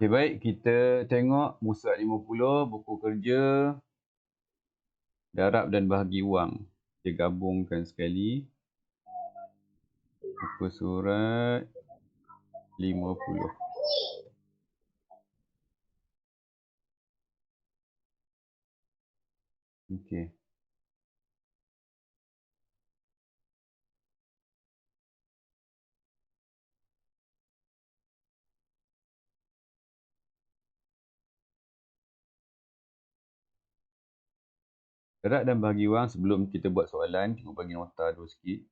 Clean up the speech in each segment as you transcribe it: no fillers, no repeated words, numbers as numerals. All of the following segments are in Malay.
Okay, baik. Kita tengok muka surat 50, buku kerja, darab dan bahagi wang. Kita gabungkan sekali. Muka surat 50. Okey. Darab dan bahagi wang, sebelum kita buat soalan, tengok bagi nota dulu sikit.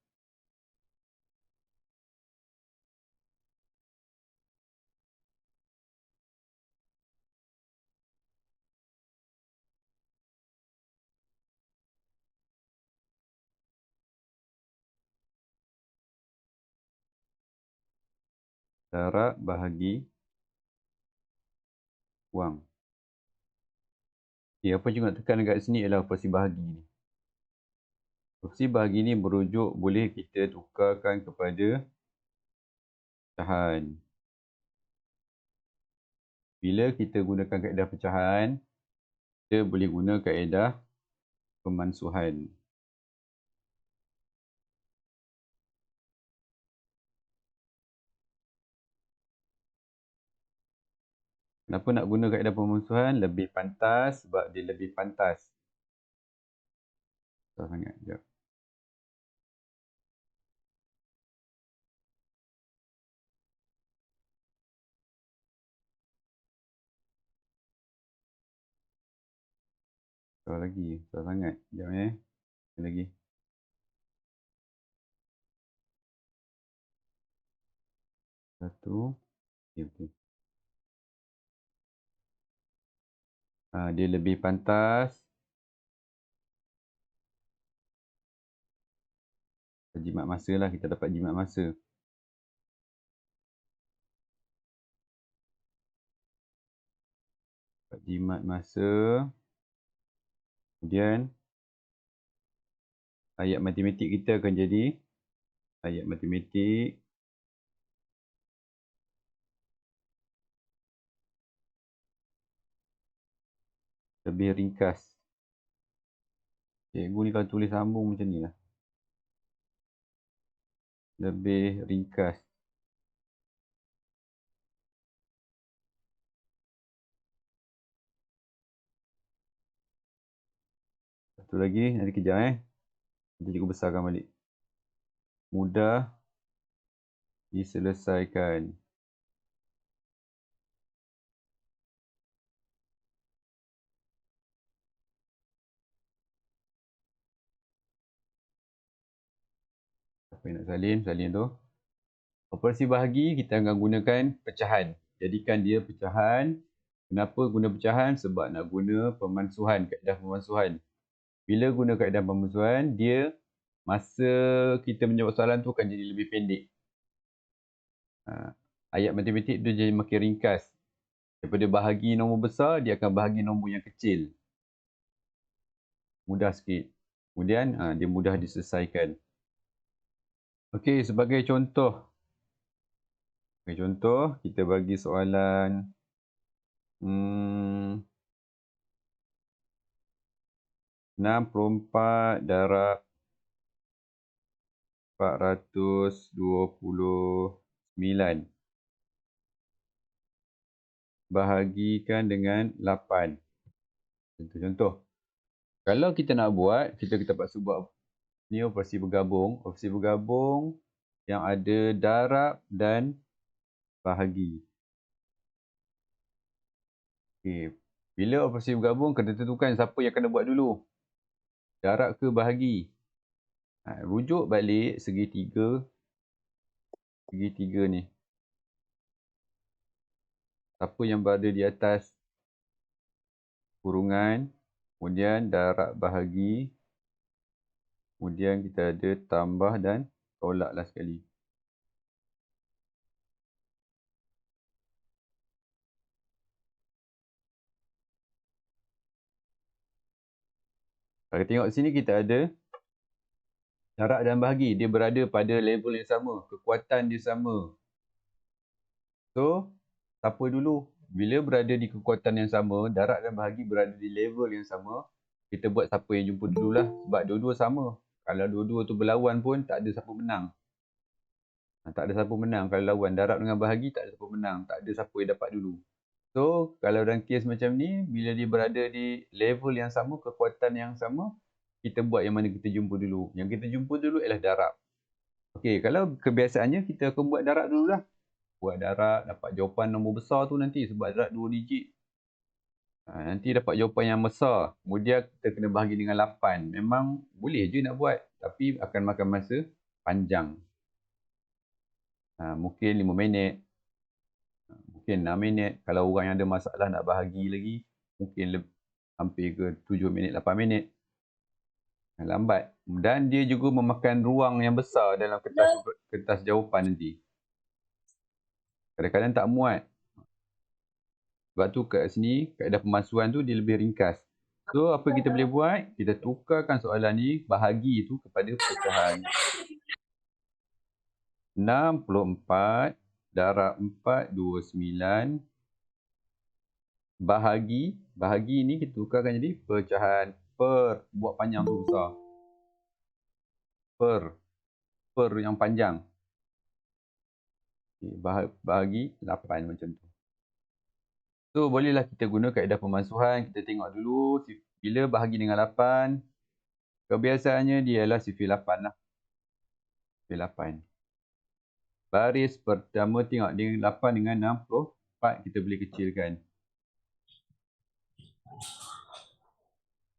Darab bahagi wang. Okay, apa yang nak tekan dekat sini ialah operasi bahagi ni. Operasi bahagi ni merujuk boleh kita tukarkan kepada pecahan. Bila kita gunakan kaedah pecahan, kita boleh guna kaedah pemansuhan. Kenapa nak guna kaedah pemansuhan? Lebih pantas sebab dia lebih pantas. Susah sangat. Sekejap. Susah lagi. Susah sangat. Sekejap lagi. Satu. Okay, okay. Dia lebih pantas. Jimat masa lah. Kita dapat jimat masa. Dapat jimat masa. Kemudian ayat matematik kita akan jadi ayat matematik lebih ringkas. Cikgu ni kalau tulis sambung macam ni lah. Lebih ringkas. Satu lagi, nanti kejap Nanti cikgu besarkan balik. Mudah diselesaikan. Apa yang nak salin tu. Operasi bahagi kita akan gunakan pecahan. Jadikan dia pecahan. Kenapa guna pecahan? Sebab nak guna pemansuhan, kaedah pemansuhan. Bila guna kaedah pemansuhan, dia masa kita menjawab soalan tu akan jadi lebih pendek. Ayat matematik tu jadi makin ringkas. Daripada bahagi nombor besar, dia akan bahagi nombor yang kecil. Mudah sikit. Kemudian dia mudah diselesaikan. Okey, sebagai contoh. Kita bagi soalan 64 darab 429. Bahagikan dengan 8. Contoh. Kalau kita nak buat, kita terpaksa buat ni operasi bergabung. Operasi bergabung yang ada darab dan bahagi. Okay. Bila operasi bergabung, kena tentukan siapa yang kena buat dulu. Darab ke bahagi. Rujuk balik segitiga ni. Siapa yang berada di atas kurungan, kemudian darab bahagi, kemudian kita ada tambah dan tolaklah sekali. Kalau tengok sini kita ada darab dan bahagi. Dia berada pada level yang sama. Kekuatan dia sama. So, siapa dulu? bila berada di kekuatan yang sama, darat dan bahagi berada di level yang sama, kita buat siapa yang jumpa dululah. Sebab dua-dua sama. Kalau dua-dua tu berlawan pun, tak ada siapa menang. Tak ada siapa menang. Kalau lawan darat dengan bahagi, tak ada siapa menang. Tak ada siapa yang dapat dulu. So, kalau dalam kes macam ni, bila dia berada di level yang sama, kekuatan yang sama, kita buat yang mana kita jumpa dulu. Yang kita jumpa dulu ialah darat. Okey, kalau kebiasaannya kita akan buat darat dululah. Buat darat, dapat jawapan nombor besar tu nanti sebab darat 2 digit. Nanti dapat jawapan yang besar. Kemudian kita kena bahagi dengan 8. Memang boleh je nak buat. Tapi akan makan masa panjang. Mungkin 5 minit. Mungkin 6 minit. Kalau orang yang ada masalah nak bahagi lagi, mungkin hampir ke 7 minit, 8 minit. Lambat. Dan dia juga memakan ruang yang besar dalam kertas jawapan nanti. Kadang-kadang tak muat. Sebab tu kat sini, kaedah pemalsuan tu dia lebih ringkas. So, apa kita boleh buat? Kita tukarkan soalan ni, bahagi tu kepada pecahan. 64 darab 429 bahagi ni kita tukarkan jadi pecahan per, buat panjang tu besar. Per yang panjang. Bahagi 8 macam tu. So, bolehlah kita guna kaedah pemalsuan. Kita tengok dulu bila bahagi dengan 8. Kebiasaannya dia ialah sifir 8 lah. Sifir 8. Baris pertama tengok dengan 8 dengan 64 kita boleh kecilkan.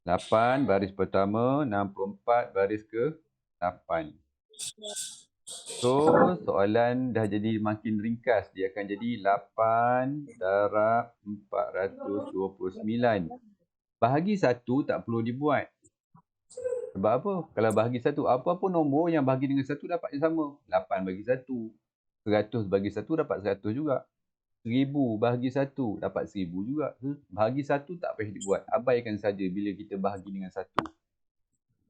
8 baris pertama, 64 baris ke 8. So, soalan dah jadi makin ringkas. Dia akan jadi 8 darab 429. Bahagi 1 tak perlu dibuat. Sebab apa? Kalau bahagi 1, apa-apa nombor yang bahagi dengan 1 dapat yang sama. 8 bagi 1. 100 bagi 1 dapat 100 juga. 1000 bahagi 1 dapat 1000 juga. Bahagi 1 tak payah dibuat. Abaikan saja bila kita bahagi dengan 1.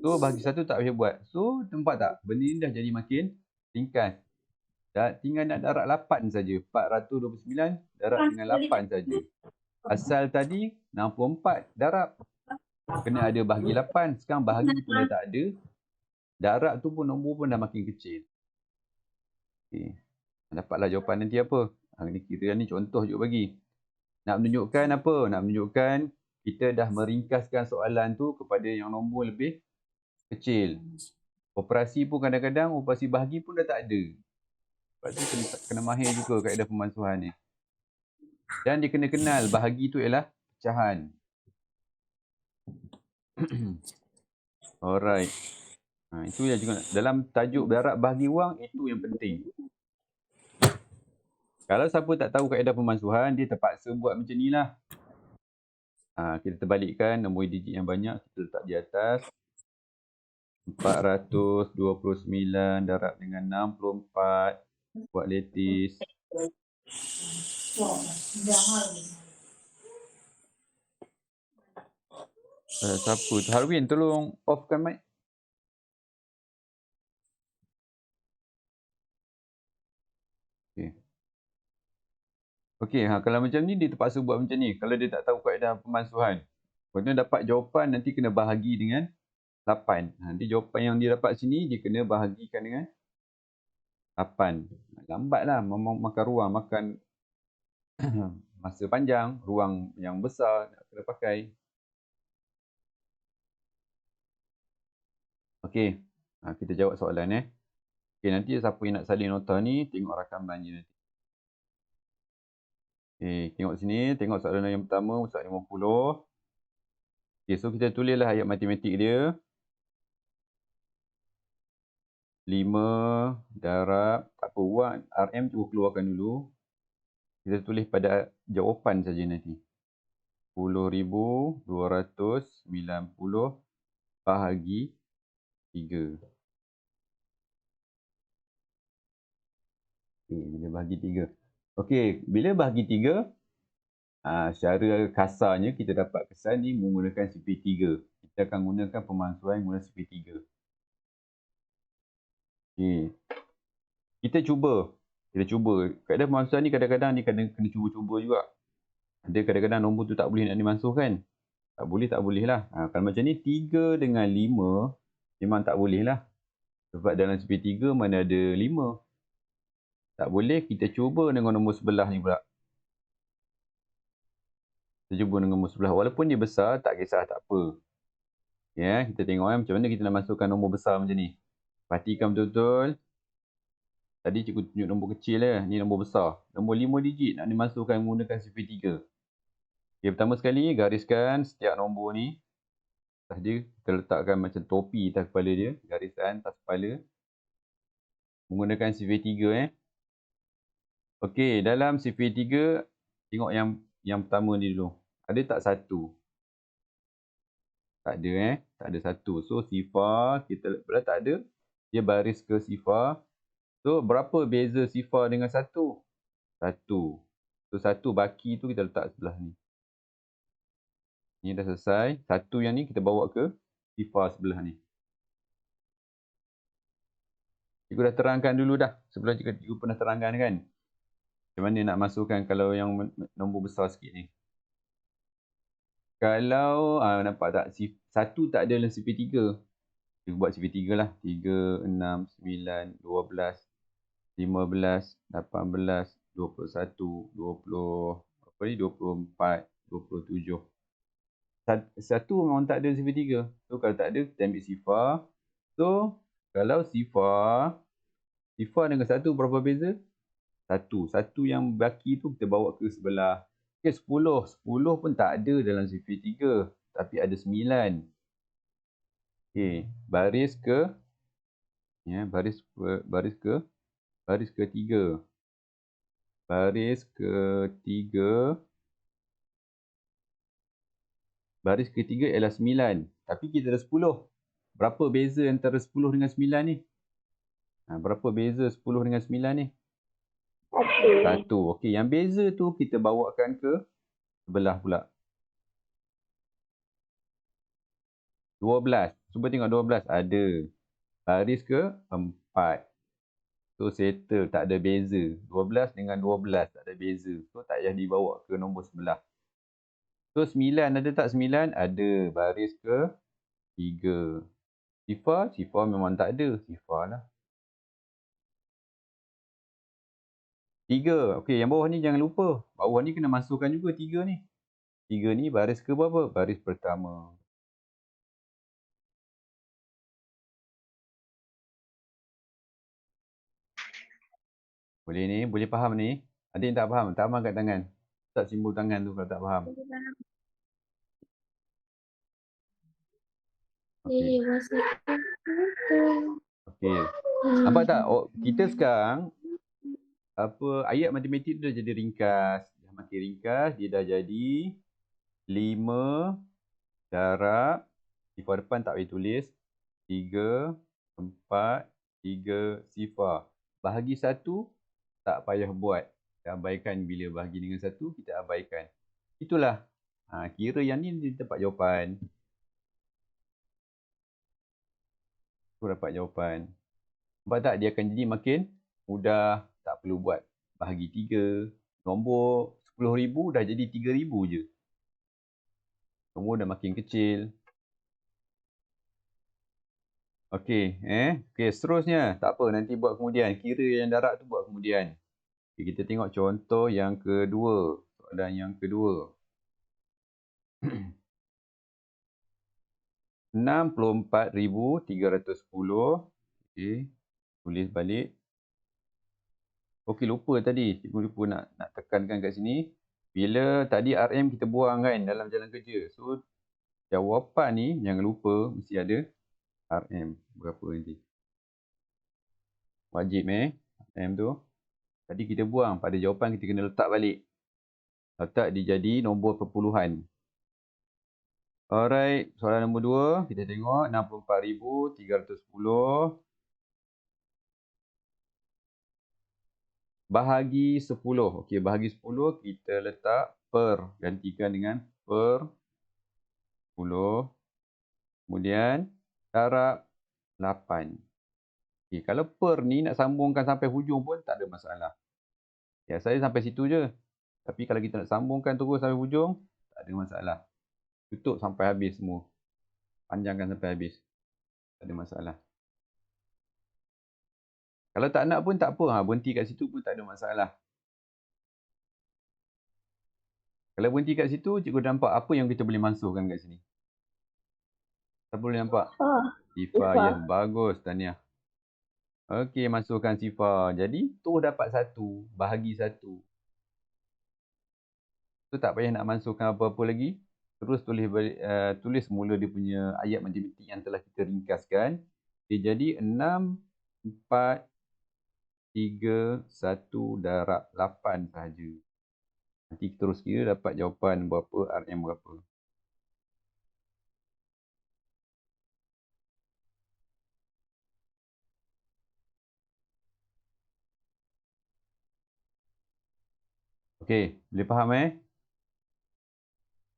So, bahagi 1 tak payah buat. So, nampak tak? Benda ni dah jadi makin ringkas. Tinggal nak darab 8 saja. 429 darab dengan 8 saja. Asal tadi 64 darab. Kena ada bahagi 8. Sekarang bahagi pun dah tak ada. Darab tu pun nombor pun dah makin kecil. Okay. Dapatlah jawapan nanti apa. Kira ni contoh je bagi. Nak menunjukkan apa? Nak menunjukkan kita dah meringkaskan soalan tu kepada yang nombor lebih kecil. Operasi pun kadang-kadang operasi bahagi pun dah tak ada. Sebab tu kena mahir juga kaedah pemalsuan ni. Dan dia kena kenal bahagi tu ialah pecahan. Alright. Itu yang juga dalam tajuk darat bahagi wang, itu yang penting. Kalau siapa tak tahu kaedah pemalsuan, dia terpaksa buat macam ni lah. Kita terbalikkan nombor digit yang banyak, kita letak di atas. 429 darab dengan 64. Buat lattice. Siapa tu? Harwin, tolong offkan mic. Okey, kalau macam ni dia terpaksa buat macam ni. Kalau dia tak tahu kaedah pemalsuan. Kemudian dapat jawapan nanti kena bahagi dengan 8. Nanti jawapan yang dia dapat sini dia kena bahagikan dengan 8. Lambatlah, makan ruang, makan masa panjang, ruang yang besar nak kena pakai. Okey, kita jawab soalan Okey, nanti siapa yang nak salin nota ni tengok rakaman je nanti. Okay, tengok sini, tengok soalan yang pertama, soalan 50. Okay, so kita tulislah ayat matematik dia. 5 darab, tak apa, buat RM cuba keluarkan dulu. Kita tulis pada jawapan saja nanti. 10,290 bahagi 3. Okay, bila bahagi 3. Okey, bila bahagi 3, secara kasarnya kita dapat kesan ni menggunakan CP3. Kita akan gunakan pemalsuan guna CP3. Okey. Kita cuba. Kaedah pemalsuan ni kadang-kadang ni kena cuba-cuba juga. Ada kadang-kadang nombor tu tak boleh nak dimasuk kan. Tak boleh lah. Kalau macam ni 3 dengan 5 memang tak boleh lah. Sebab dalam CP3 mana ada 5. Tak boleh, kita cuba dengan nombor sebelah ni pula. Kita cuba dengan nombor sebelah. Walaupun dia besar, tak kisah, tak apa. Ya, kita tengok macam mana kita nak masukkan nombor besar macam ni. Pastikan betul-betul. Tadi cikgu tunjuk nombor kecil lah. Ni nombor besar. Nombor 5 digit nak dimasukkan menggunakan CP3. Okay, pertama sekali, gariskan setiap nombor ni. Atas dia, kita letakkan macam topi atas kepala dia. Garisan atas kepala. Menggunakan CP3 Okey, dalam CP3, tengok yang pertama ni dulu. Ada tak satu? Tak ada tak ada satu. So sifar kita bila tak ada, dia baris ke sifar. So berapa beza sifar dengan satu? Satu. So satu baki tu kita letak sebelah ni. Ni dah selesai. Satu yang ni kita bawa ke sifar sebelah ni. Cikgu dah terangkan dulu dah. Sebelum cikgu pernah terangkan kan. Macam mana nak masukkan kalau yang nombor besar sikit ni. Kalau nampak tak, satu tak ada dalam CP3. Kita buat CP3 lah. 3, 6, 9, 12, 15, 18, 21, 20, apa ni, 24, 27. Satu memang tak ada CP3. So kalau tak ada, kita ambil sifar. So kalau sifar dengan satu berapa beza? Satu. Satu yang baki tu kita bawa ke sebelah. Okay, 10. 10 pun tak ada dalam CP3. Tapi ada 9. Okay, baris ke ketiga. Baris ketiga ialah 9. Tapi kita ada 10. Berapa beza antara 10 dengan 9 ni? Berapa beza 10 dengan 9 ni? 1. Okey, yang beza tu kita bawakan ke sebelah pula. 12. Cuba tengok 12. Ada. Baris ke 4. So settle, tak ada beza. 12 dengan 12 tak ada beza. So tak payah dibawa ke nombor sebelah. So 9 ada tak 9? Ada. Baris ke 3. Sifar memang tak ada. Sifar lah. 3. Okey, yang bawah ni jangan lupa. Bawah ni kena masukkan juga 3 ni. 3 ni baris ke berapa? Baris pertama. Boleh ni, boleh faham ni. Ada yang tak faham? Tak faham kat tangan. Tak simbol tangan tu kalau tak faham. Okey. Okey. Nampak tak? Kita sekarang ayat matematik tu dah jadi ringkas. Dah makin ringkas, dia dah jadi 5 darab sifar depan tak payah tulis. 3, 4, 3 sifar. Bahagi 1 tak payah buat. Kita abaikan bila bahagi dengan 1, kita abaikan. Itulah. Kira yang ni dia dapat jawapan. Tu dapat jawapan. Nampak tak? Dia akan jadi makin mudah. Tak perlu buat bahagi 3. Nombor 10,000 dah jadi 3,000 je. Nombor dah makin kecil. Okey, Okey, seterusnya. Tak apa, nanti buat kemudian. Kira yang darab tu buat kemudian. Okay, kita tengok contoh yang kedua. Soalan yang kedua. 64,310. Okey, tulis balik. Okey, lupa tadi. Cikgu lupa nak tekankan kat sini. Bila tadi RM kita buang kan dalam jalan kerja. So, jawapan ni jangan lupa mesti ada RM. Berapa nanti. Wajib RM tu. Tadi kita buang. Pada jawapan kita kena letak balik. Letak dia jadi nombor perpuluhan. Alright, soalan nombor 2. Kita tengok 64,310. Bahagi 10. Okey, bahagi 10 kita letak per. Gantikan dengan per 10. Kemudian darab 8. Okey, kalau per ni nak sambungkan sampai hujung pun tak ada masalah. Ya, saya sampai situ je. Tapi kalau kita nak sambungkan terus sampai hujung, tak ada masalah. Tutup sampai habis semua. Panjangkan sampai habis. Tak ada masalah. Kalau tak nak pun tak apa. Berhenti kat situ pun tak ada masalah. Kalau berhenti kat situ, cikgu nampak apa yang kita boleh masukkan kat sini. Tak boleh nampak? Sifar, yes. Bagus, Tahniah. Okey, masukkan sifar. Jadi, tu dapat 1. Bahagi 1. Tu tak payah nak masukkan apa-apa lagi. Terus tulis mula dia punya ayat matematik yang telah kita ringkaskan. Dia jadi 6, 4, 3, 1 darab 8 sahaja. Nanti terus kira dapat jawapan berapa, RM berapa. Okey, boleh faham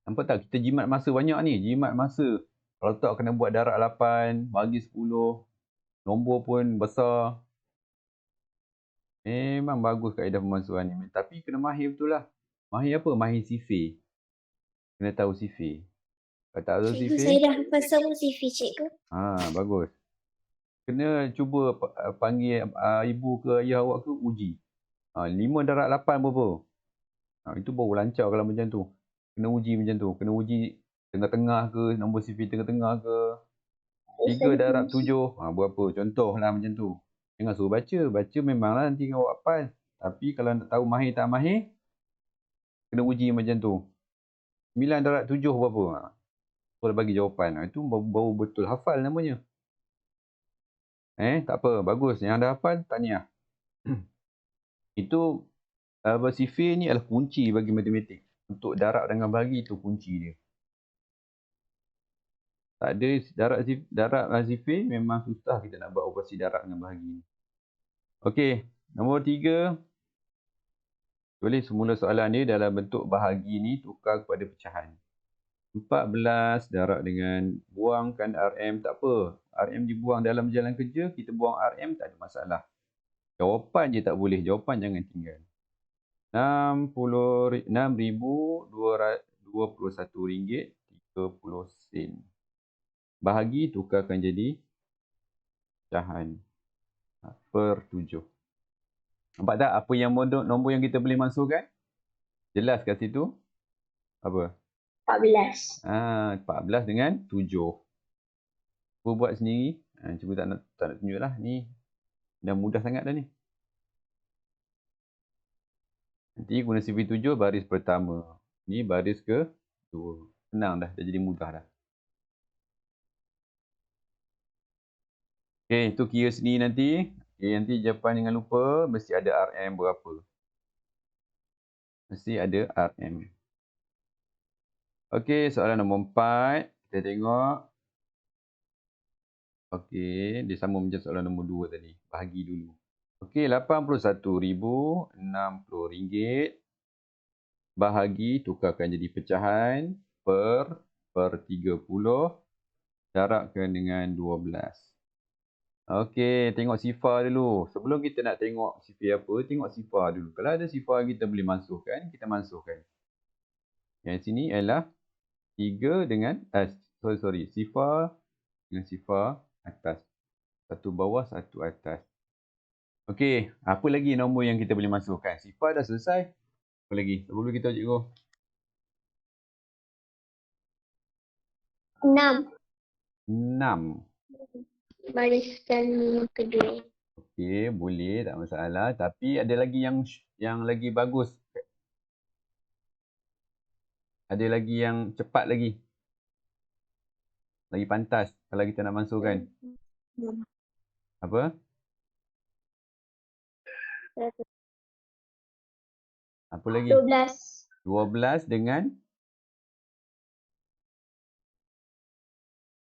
Nampak tak kita jimat masa banyak ni. Jimat masa. Kalau tak kena buat darab 8, bagi 10. Nombor pun besar. Memang bagus kaedah pemansuhan ni. Tapi kena mahir betul lah. Mahir apa? Mahir sifir. Kena tahu sifir. Kalau tak tahu Cikgu, sifir. saya dah hafal semua sifir, cikgu. Bagus. Kena cuba panggil ibu ke ayah awak ke uji. 5 darab 8 berapa? Itu baru lancar kalau macam tu. Kena uji macam tu. Kena uji tengah-tengah ke, nombor sifir tengah-tengah ke. 3 darab 7. Berapa? Contoh lah macam tu. Jangan suruh baca. Baca memanglah nanti awak hafal. Tapi kalau nak tahu mahir tak mahir, kena uji macam tu. 9 darab 7 berapa? Terus bagi jawapan. Itu baru betul hafal namanya. Tak apa. Bagus. Yang dah hafal, tahniah. Itu sifir ni adalah kunci bagi matematik. Untuk darab dengan bahagi itu kunci dia. Tak ada darab sifir, memang susah kita nak buat operasi darab dengan bahagi. Okey, nombor 3. Tulis semula soalan dia dalam bentuk bahagi ni tukar kepada pecahan. 14 darab dengan buangkan RM, tak apa. RM dibuang dalam jalan kerja, kita buang RM tak ada masalah. Jawapan je tak boleh, jawapan jangan tinggal. RM60,221.30. Bahagi tukarkan jadi pecahan per 7. Nampak tak apa yang nombor yang kita boleh masukkan? Jelas kat situ? Apa? 14. 14 dengan 7. Cuba buat sendiri. Cuba tak nak tunjuk lah. Ni dah mudah sangat dah ni. Nanti guna sifir 7 baris pertama. Ni baris ke 2. Senang dah jadi mudah dah. Okey, itu kira sendiri nanti. Nanti jawapan jangan lupa mesti ada RM berapa. Mesti ada RM. Okey, soalan nombor 4. Kita tengok. Okey, dia sama macam soalan nombor 2 tadi. Bahagi dulu. Okey, RM81,060. Bahagi tukarkan jadi pecahan per 30. Darabkan dengan 12. Okey, tengok sifar dulu. Sebelum kita nak tengok sifir apa, tengok sifar dulu. Kalau ada sifar kita boleh masukkan, kita masukkan. Yang sini ialah 3 dengan, sifar dengan sifar atas. Satu bawah, satu atas. Okey, apa lagi nombor yang kita boleh masukkan? Sifar dah selesai. Apa lagi? Sebelum kita cikgu. 6. 6. Bariskan kedua. Okey, boleh, tak masalah. Tapi ada lagi yang lagi bagus. Ada lagi yang cepat lagi. Lagi pantas kalau kita nak masukkan. Apa? Apa lagi? 12. 12 dengan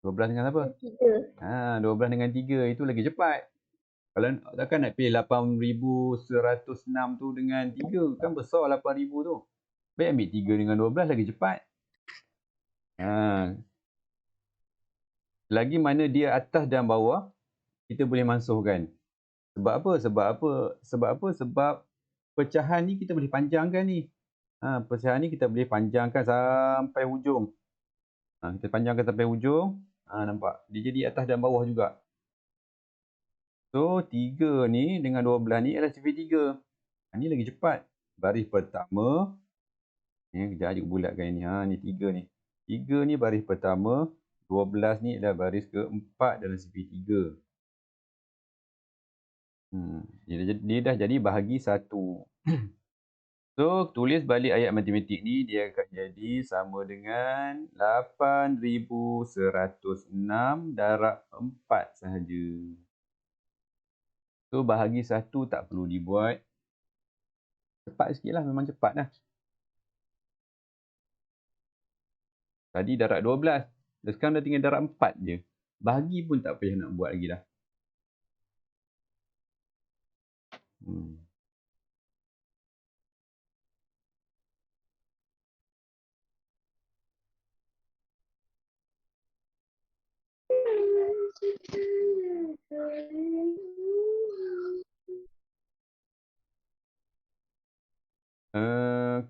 12 dengan apa? 3. 12 dengan 3 itu lagi cepat. Kalau takkan nak pilih 8,106 tu dengan 3, kan besar 8,000 tu. Baik ambil 3 dengan 12 lagi cepat. Lagi mana dia atas dan bawah, kita boleh masukkan. Sebab apa? Sebab pecahan ni kita boleh panjangkan ni. Pecahan ni kita boleh panjangkan sampai hujung. Kita panjangkan sampai hujung. Nampak? Dia jadi atas dan bawah juga. So, 3 ni dengan 12 ni adalah sifir 3. Ni lagi cepat. Baris pertama. Kejap aja bulatkan ini. Ni 3 ni. 3 ni baris pertama. 12 ni adalah baris keempat dalam sifir 3. Dia dah jadi bahagi 1. So, tulis balik ayat matematik ni, dia akan jadi sama dengan 8106 darab 4 sahaja. So, bahagi 1 tak perlu dibuat. Cepat sikit lah, memang cepat lah. Tadi darab 12. Sekarang dah tinggal darab 4 je. Bahagi pun tak payah nak buat lagi dah.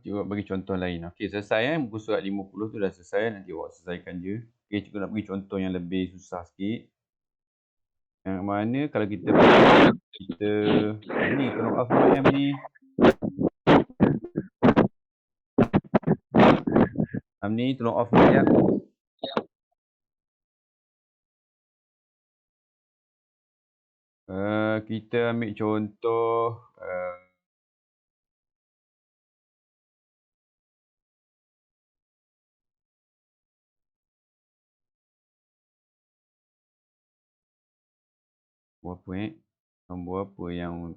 Cikgu bagi contoh lain. Okey, selesai muka surat 50 tu dah selesai. Nanti awak selesaikan je. Okey, cikgu nak bagi contoh yang lebih susah sikit. Yang mana kalau kita ni tolong off mic ni. Ni tolong off mic ya. Kita ambil contoh nombor apa yang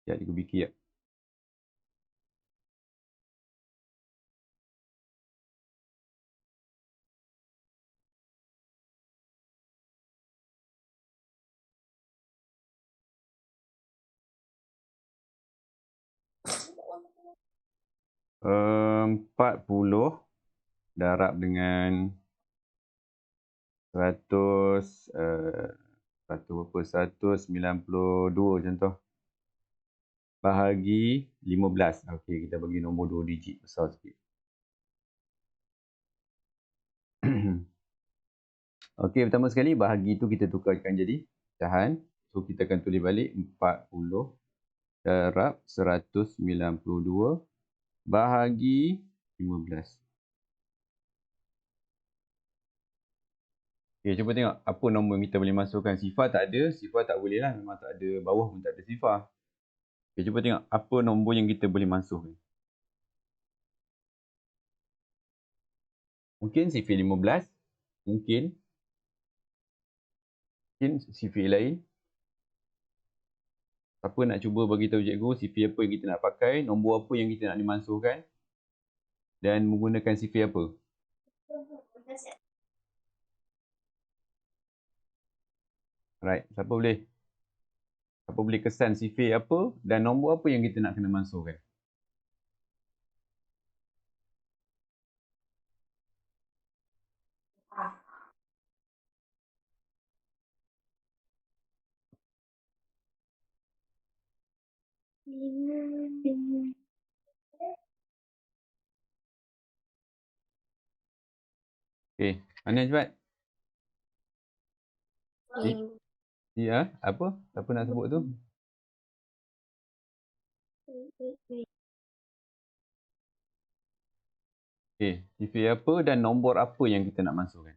sekejap cikgu fikir ya. Empat 40 darab dengan 192 contoh. Bahagi 15. Okey, kita bagi nombor 2 digit besar sikit. Okey, pertama sekali bahagi tu kita tukarkan jadi pecahan. So, kita akan tulis balik 40 darab 192 bahagi 15. Okey, cuba tengok apa nombor yang kita boleh masukkan. Sifar tak ada, sifar tak boleh lah. Memang tak ada, bawah pun tak ada sifar. Okey, cuba tengok apa nombor yang kita boleh masukkan. Mungkin sifir 15. Mungkin sifir lain. Siapa nak cuba bagi tahu cikgu sifir apa yang kita nak pakai, nombor apa yang kita nak dimasukkan dan menggunakan sifir apa? Right, siapa boleh? Siapa boleh kesan sifir apa dan nombor apa yang kita nak kena masukkan? Okey, mana cepat? Ya, apa? Siapa nak sebut tu? Okey, sifir apa dan nombor apa yang kita nak masukkan?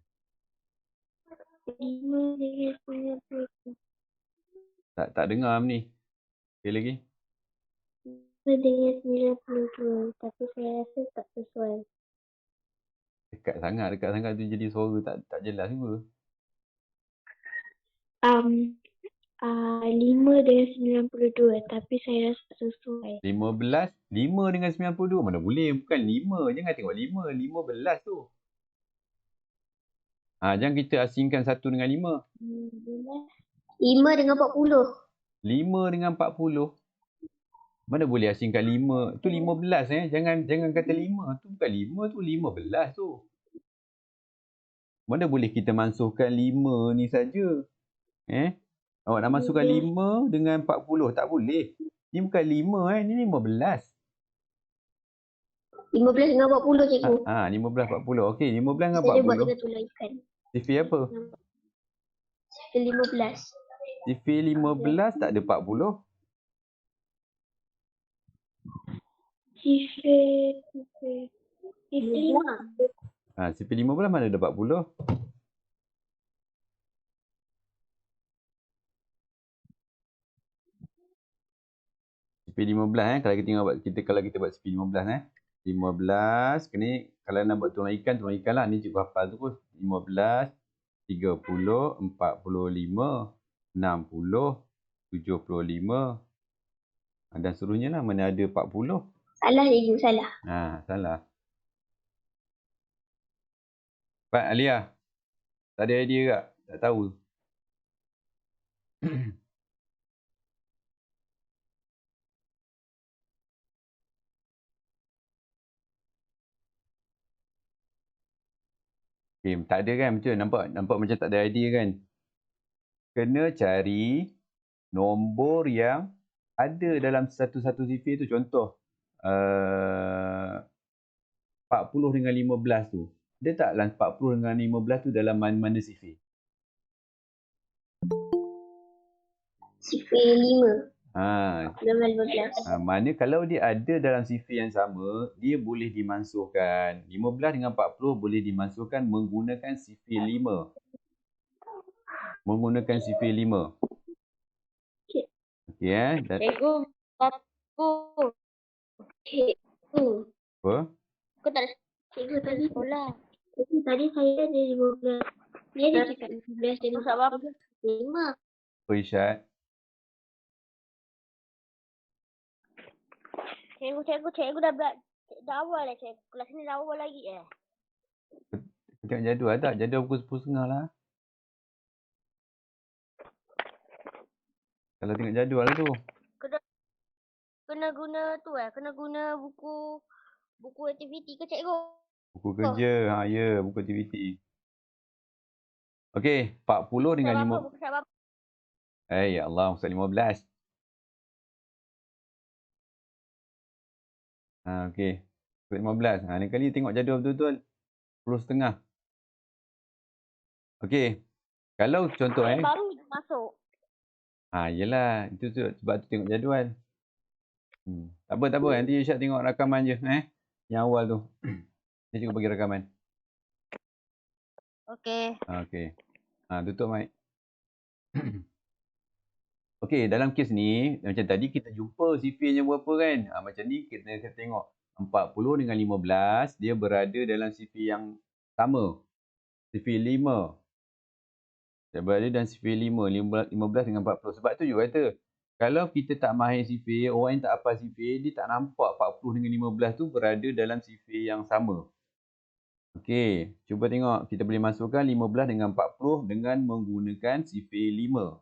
Tak dengar ni. Sekali lagi. 92, tapi saya rasa tak sesuai. Dekat sangat tu jadi suara tak jelas juga. 5 dengan 92, tapi saya rasa tak sesuai. 15, 5 dengan 92 mana boleh, bukan 5. Jangan tengok 5, 15 tu. Jangan kita asingkan 1 dengan 5. 5 dengan 40. 5 dengan 40. Mana boleh asingkan 5? Tu 15 Jangan kata 5. Tu bukan 5 tu, 15 tu. Mana boleh kita masukkan 5 ni saja. Awak nak masukkan 5 dengan 40. Tak boleh. Ni bukan 5 ni 15. 15 dengan 40 cikgu. 15, 40. Okey, 15 dengan Saya buat 40. dengan tulaikan. Sifir apa? Sifir 15. Sifir 15 tak ada 40. Sifir 5. Sifir 15 mana ada 40? Sifir 15 kalau kita tengok kalau kita buat sifir 15 15 ni kalau nak buat tunaikan lah. Ni cikgu hafal tu pun. 15, 30, 45, 60, 75 dan seterusnya lah. Mana ada 40? Salah cikgu, salah. Salah. Pak Alia, tak ada idea tak? Tak tahu. Okay, tak ada kan? Betul, nampak macam tak ada idea kan? Kena cari nombor yang ada dalam satu-satu sifir tu. Contoh 40 dengan 15 tu. Ada tak dalam 40 dengan 15 tu dalam mana sifir? Sifir 5. Dalam 15. Mana kalau dia ada dalam sifir yang sama, dia boleh dimasukkan. 15 dengan 40 boleh dimasukkan menggunakan sifir 5. Menggunakan sifir 5. Okey Cikgu, apa? Kau tak ada. Cikgu tadi sekolah. Cikgu tadi saya ada 15. Dia ada cakap 15 dengan apa? 5. Apa Isyad? Cikgu dah awal lah cikgu. Kelas ni dah awal lagi Tengok jadual tak? Jadual pukul 10.30 lah. Kalau tengok jadual tu. Kena guna tu kena guna buku aktiviti ke cikgu? Buku kerja. Ya, buku aktiviti. Okey, 40 dengan 5. Buku siapa? Ya Allah, Ustaz 15. Okey. Ustaz 15. Ni kali tengok jadual betul-betul. 10.30. Okey. Kalau contoh baru masuk. Yelah. Itu sebab tu tengok jadual. Tak apa. Nanti Isyad tengok rakaman je. Yang awal tu. Dia cikgu bagi rakaman. Okey. Okey. Tutup mic. Okey, dalam kes ni, macam tadi kita jumpa sifirnya berapa kan? Macam ni kita tengok 40 dengan 15, dia berada dalam sifir yang sama. Sifir 5. Dia berada dalam sifir 5, 15 dengan 40. Sebab tu juga kata, kalau kita tak mahir sifir, orang yang tak hafal sifir, dia tak nampak 40 dengan 15 tu berada dalam sifir yang sama. Okey, cuba tengok. Kita boleh masukkan 15 dengan 40 dengan menggunakan sifir 5.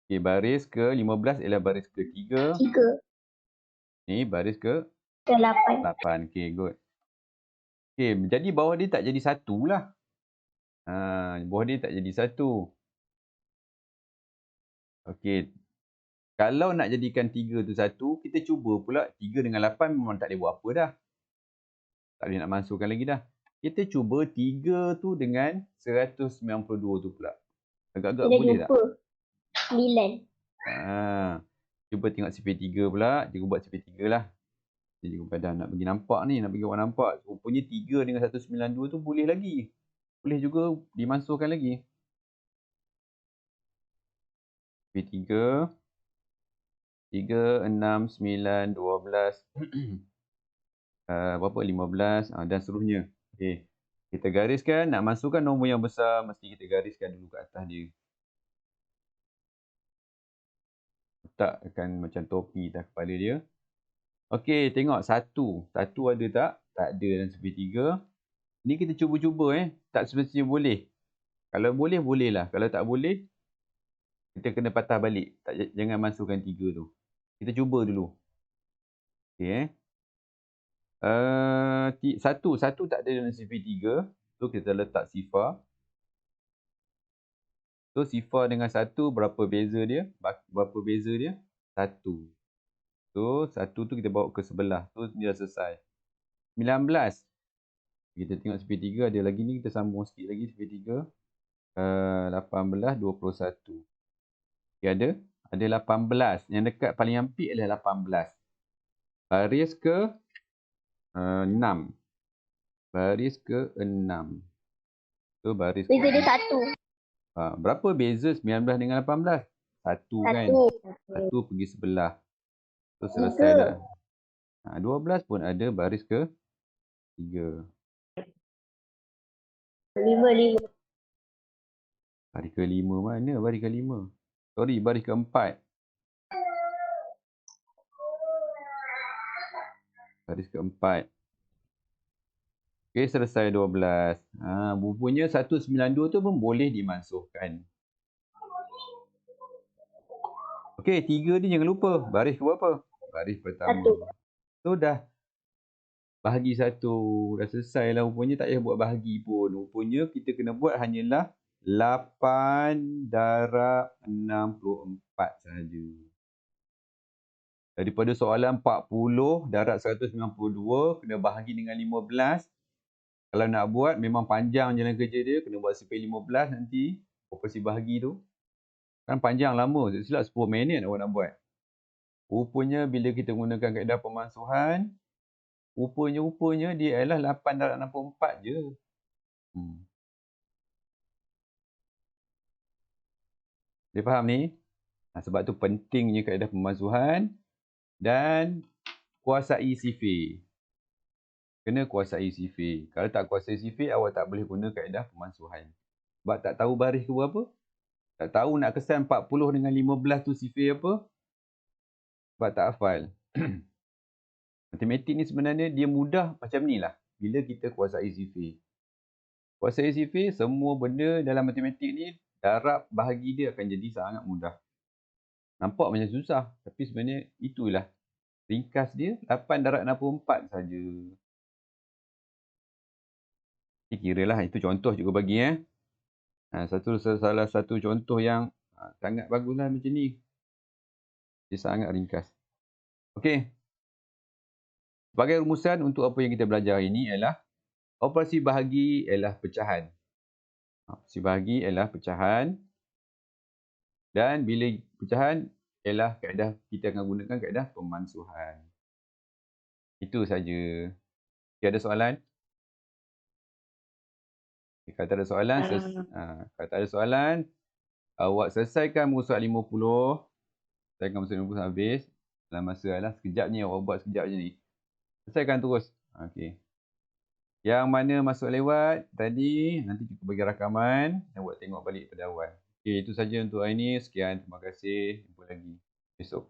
Okey, baris ke-15 ialah baris ke-3. 3. Ni baris ke-8. 8. Okey, good. Okey, jadi bawah dia tak jadi 1 lah. Bawah dia tak jadi 1. Okey. Kalau nak jadikan 3 tu 1, kita cuba pula 3 dengan 8 memang tak boleh buat apa dah. Tak boleh nak masukkan lagi dah. Kita cuba 3 tu dengan 192 tu pula. Agak-agak boleh tak? 9. Cuba tengok sifir 3 pula. Cikgu buat sifir 3 lah. Jadi cikgu pada nak bagi nampak ni. Nak bagi awak nampak. Rupanya 3 dengan 192 tu boleh lagi. Boleh juga dimasukkan lagi. Sifir 3. 3, 6, 9, 12. Berapa? 15. Dan seterusnya. Okay. Kita gariskan. Nak masukkan nombor yang besar. Mesti kita gariskan dulu kat atas dia. Letakkan macam topi atas kepala dia. Okey, tengok 1. 1 ada tak? Tak ada dalam sifir 3. Ni kita cuba-cuba Tak semestinya boleh. Kalau boleh, boleh lah. Kalau tak boleh, kita kena patah balik. Jangan masukkan 3 tu. Kita cuba dulu. Okey Satu tak ada dalam CP3. So kita letak sifar. So sifar dengan 1 berapa beza dia? Berapa beza dia? 1. So 1 tu kita bawa ke sebelah. So dia dah selesai. 19. Kita tengok CP3 ada lagi ni. Kita sambung sikit lagi CP3. 18, 21. Okay, ada 18. Yang dekat paling ampit adalah 18. Baris ke 6. Baris ke 6. So baris Beza ke dia 1. berapa beza 19 dengan 18? 1 kan? 1 pergi sebelah. So selesai dah. 12 pun ada baris ke 3. 5. Baris ke 5 mana? Baris ke 5. Sorry, baris ke 4. Baris ke 4. Okey, selesai 12. Rupanya 192 tu pun boleh dimansuhkan. Okey, 3 ni jangan lupa. Baris ke berapa? Baris pertama. 1. So dah bahagi 1. Dah selesai lah rupanya, tak payah buat bahagi pun. Rupanya kita kena buat hanyalah 8 darab 64 sahaja. Daripada soalan 40 darab 192 kena bahagi dengan 15. Kalau nak buat memang panjang jalan kerja dia, kena buat sampai 15 nanti operasi bahagi tu. Kan panjang lama, silap 10 minit awak nak buat. Rupanya bila kita gunakan kaedah pemansuhan, rupanya dia adalah 8 darab 64 je. Dia faham ni? Sebab tu pentingnya kaedah pemansuhan dan kuasai sifir. Kena kuasai sifir. Kalau tak kuasai sifir, awak tak boleh guna kaedah pemansuhan. Sebab tak tahu baris ke berapa. Tak tahu nak kesan 40 dengan 15 tu sifir apa. Sebab tak hafal. Matematik ni sebenarnya dia mudah macam ni lah. Bila kita kuasai sifir. Kuasai sifir, semua benda dalam matematik ni, darab bahagi dia akan jadi sangat mudah. Nampak macam susah. Tapi sebenarnya itulah. Ringkas dia 8 darab 64 saja. Kiralah itu contoh juga bagi salah satu contoh yang sangat baguslah macam ni. Dia sangat ringkas. Okey. Sebagai rumusan untuk apa yang kita belajar ini ialah operasi bahagi ialah pecahan. Operasi bahagi ialah pecahan. Dan bila pecahan ialah kaedah, kita akan gunakan kaedah pemansuhan. Itu saja. Okay, ada soalan? Okay, kalau tak ada soalan, awak selesaikan muka surat 50. Selesaikan muka surat 50 habis. Dalam masa lah sekejap ni, awak buat sekejap je ni. Selesaikan terus. Okey. Yang mana masuk lewat tadi, nanti kita bagi rakaman dan buat tengok balik pada awal. Okey, itu saja untuk hari ini. Sekian, terima kasih. Jumpa lagi besok.